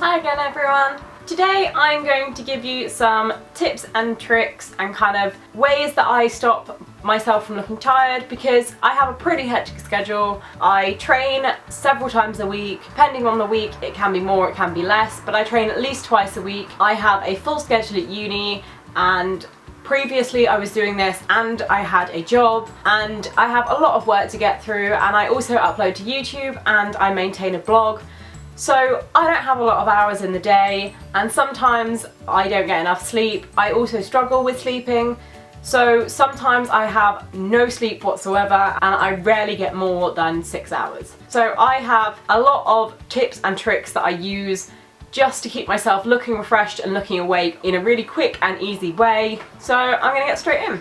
Hi again everyone! Today I'm going to give you some tips and tricks and kind of ways that I stop myself from looking tired, because I have a pretty hectic schedule. I train several times a week. Depending on the week, it can be more, it can be less, but I train at least twice a week. I have a full schedule at uni, and previously I was doing this and I had a job, and I have a lot of work to get through, and I also upload to YouTube and I maintain a blog. So I don't have a lot of hours in the day, and sometimes I don't get enough sleep. I also struggle with sleeping, so sometimes I have no sleep whatsoever and I rarely get more than 6 hours. So I have a lot of tips and tricks that I use just to keep myself looking refreshed and looking awake in a really quick and easy way. So I'm gonna get straight in.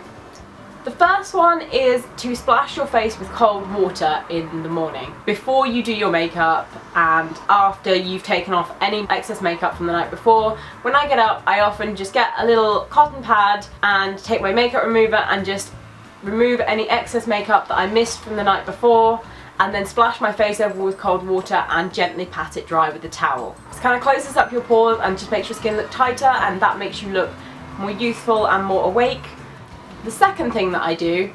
The first one is to splash your face with cold water in the morning before you do your makeup and after you've taken off any excess makeup from the night before. When I get up, I often just get a little cotton pad and take my makeup remover and just remove any excess makeup that I missed from the night before, and then splash my face over with cold water and gently pat it dry with a towel. This kind of closes up your pores and just makes your skin look tighter, and that makes you look more youthful and more awake. The second thing that I do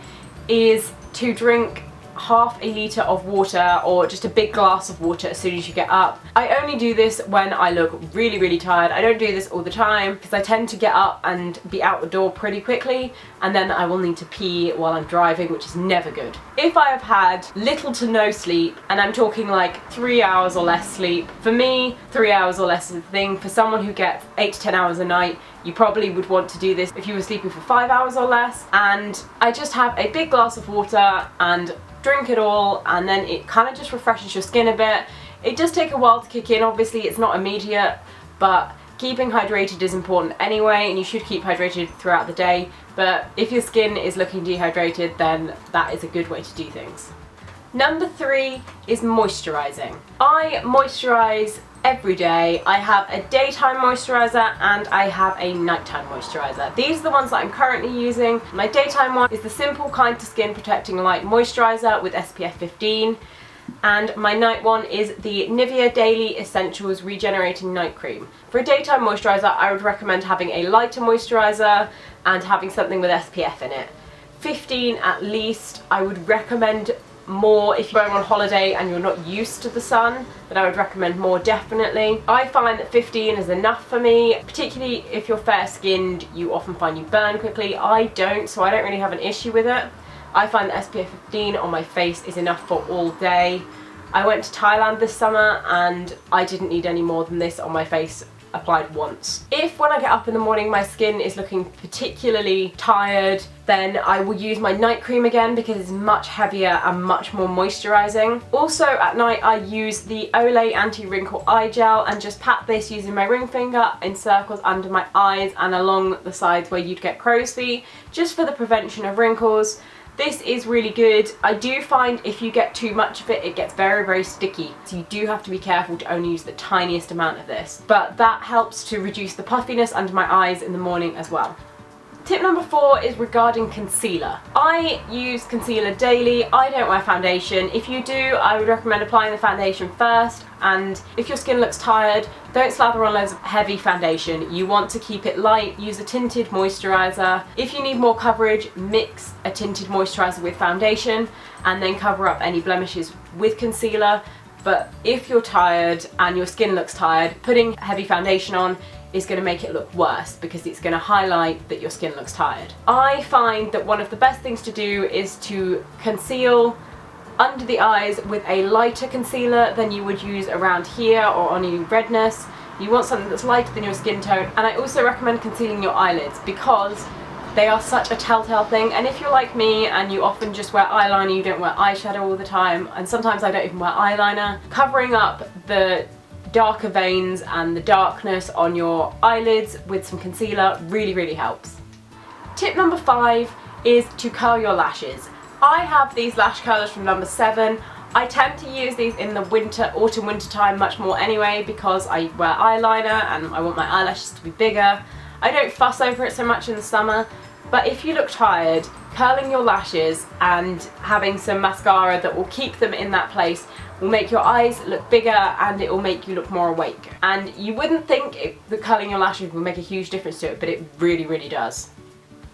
is to drink half a litre of water, or just a big glass of water, as soon as you get up. I only do this when I look really tired. I don't do this all the time because I tend to get up and be out the door pretty quickly, and then I will need to pee while I'm driving, which is never good. If I have had little to no sleep, and I'm talking like 3 hours or less sleep, for me 3 hours or less is the thing. For someone who gets 8 to 10 hours a night, you probably would want to do this if you were sleeping for 5 hours or less. And I just have a big glass of water and drink it all, and then it kind of just refreshes your skin a bit. It does take a while to kick in, obviously it's not immediate, but keeping hydrated is important anyway, and you should keep hydrated throughout the day. But if your skin is looking dehydrated, then that is a good way to do things. Number 3 is moisturising. I moisturise every day. I have a daytime moisturiser and I have a nighttime moisturiser. These are the ones that I'm currently using. My daytime one is the Simple Kind to Skin Protecting Light Moisturiser with SPF 15, and my night one is the Nivea Daily Essentials Regenerating Night Cream. For a daytime moisturiser, I would recommend having a lighter moisturiser and having something with SPF in it. 15 at least. I would recommend more if you're going on holiday and you're not used to the sun, then I would recommend more, definitely. I find that 15 is enough for me, particularly if you're fair skinned. You often find you burn quickly. I don't, so I don't really have an issue with it. I find that SPF 15 on my face is enough for all day. I went to Thailand this summer and I didn't need any more than this on my face applied once. If when I get up in the morning my skin is looking particularly tired, then I will use my night cream again because it's much heavier and much more moisturising. Also at night I use the Olay Anti-Wrinkle Eye Gel and just pat this using my ring finger in circles under my eyes and along the sides where you'd get crow's feet, just for the prevention of wrinkles. This is really good. I do find if you get too much of it, it gets very sticky. So you do have to be careful to only use the tiniest amount of this. But that helps to reduce the puffiness under my eyes in the morning as well. Tip number 4 is regarding concealer. I use concealer daily. I don't wear foundation. If you do, I would recommend applying the foundation first, and if your skin looks tired, don't slather on loads of heavy foundation. You want to keep it light. Use a tinted moisturiser. If you need more coverage, mix a tinted moisturiser with foundation and then cover up any blemishes with concealer. But if you're tired and your skin looks tired, putting heavy foundation on is going to make it look worse because it's going to highlight that your skin looks tired. I find that one of the best things to do is to conceal under the eyes with a lighter concealer than you would use around here or on any redness. You want something that's lighter than your skin tone. And I also recommend concealing your eyelids because they are such a telltale thing, and if you're like me and you often just wear eyeliner, you don't wear eyeshadow all the time, and sometimes I don't even wear eyeliner, covering up the darker veins and the darkness on your eyelids with some concealer really helps. Tip number 5 is to curl your lashes. I have these lash curlers from number 7. I tend to use these in the autumn winter time much more anyway because I wear eyeliner and I want my eyelashes to be bigger. I don't fuss over it so much in the summer, but if you look tired, curling your lashes and having some mascara that will keep them in that place will make your eyes look bigger and it will make you look more awake. And you wouldn't think that colouring your lashes will make a huge difference to it, but it really does.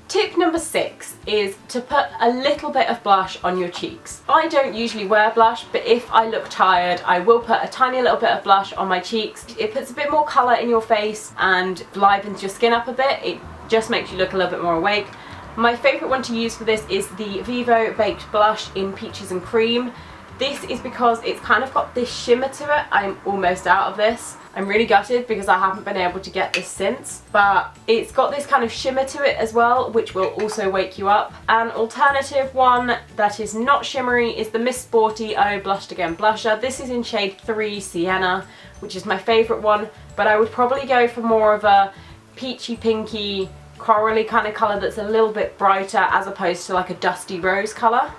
Tip number 6 is to put a little bit of blush on your cheeks. I don't usually wear blush, but if I look tired, I will put a tiny little bit of blush on my cheeks. It puts a bit more colour in your face and livens your skin up a bit. It just makes you look a little bit more awake. My favourite one to use for this is the Vivo Baked Blush in Peaches and Cream. This is because it's kind of got this shimmer to it. I'm almost out of this. I'm really gutted because I haven't been able to get this since, but it's got this kind of shimmer to it as well, which will also wake you up. An alternative one that is not shimmery is the Miss Sporty Oh Blushed Again blusher. This is in shade 3 Sienna, which is my favourite one, but I would probably go for more of a peachy pinky corally kind of colour that's a little bit brighter as opposed to like a dusty rose colour.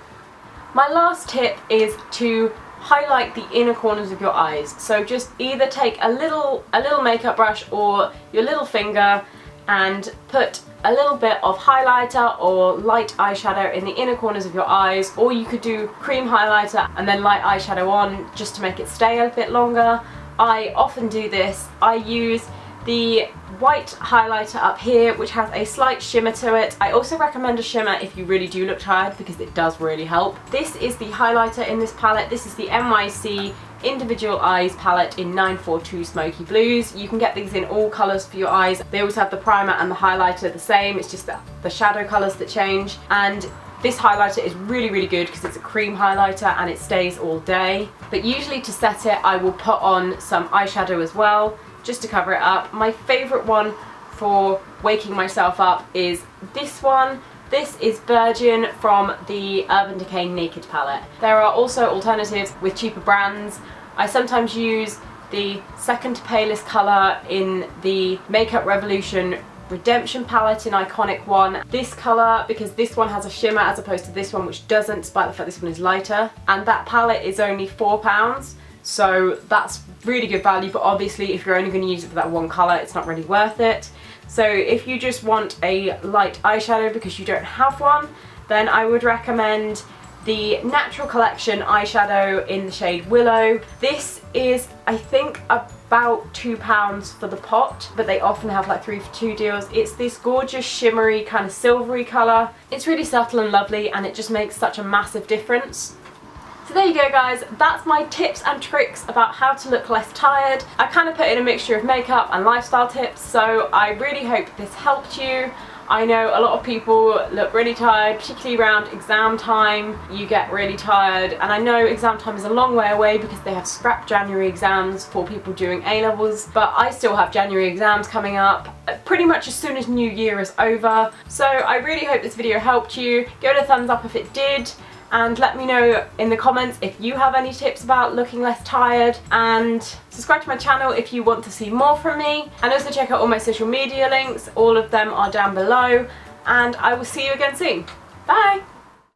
My last tip is to highlight the inner corners of your eyes. So just either take a little makeup brush or your little finger and put a little bit of highlighter or light eyeshadow in the inner corners of your eyes, or you could do cream highlighter and then light eyeshadow on just to make it stay a bit longer. I often do this. I use the white highlighter up here, which has a slight shimmer to it. I also recommend a shimmer if you really do look tired because it does really help. This is the highlighter in this palette. This is the NYC Individual Eyes palette in 942 Smoky Blues. You can get these in all colours for your eyes. They always have the primer and the highlighter the same, it's just the shadow colours that change. And this highlighter is really good because it's a cream highlighter and it stays all day. But usually to set it, I will put on some eyeshadow as well, just to cover it up. My favourite one for waking myself up is this one. This is Virgin from the Urban Decay Naked palette. There are also alternatives with cheaper brands. I sometimes use the second palest colour in the Makeup Revolution Redemption palette in Iconic 1. This colour, because this one has a shimmer as opposed to this one which doesn't, despite the fact this one is lighter. And that palette is only £4. So that's really good value, but obviously if you're only going to use it for that one colour, it's not really worth it. So if you just want a light eyeshadow because you don't have one, then I would recommend the Natural Collection eyeshadow in the shade Willow. This is, I think, about £2 for the pot, but they often have like 3 for 2 deals. It's this gorgeous shimmery kind of silvery colour. It's really subtle and lovely and it just makes such a massive difference. So there you go guys, that's my tips and tricks about how to look less tired. I kind of put in a mixture of makeup and lifestyle tips, so I really hope this helped you. I know a lot of people look really tired, particularly around exam time. You get really tired, and I know exam time is a long way away because they have scrap January exams for people doing A-levels, but I still have January exams coming up pretty much as soon as New Year is over. So I really hope this video helped you. Give it a thumbs up if it did. And let me know in the comments if you have any tips about looking less tired, and subscribe to my channel if you want to see more from me, and also check out all my social media links. All of them are down below, and I will see you again soon. Bye!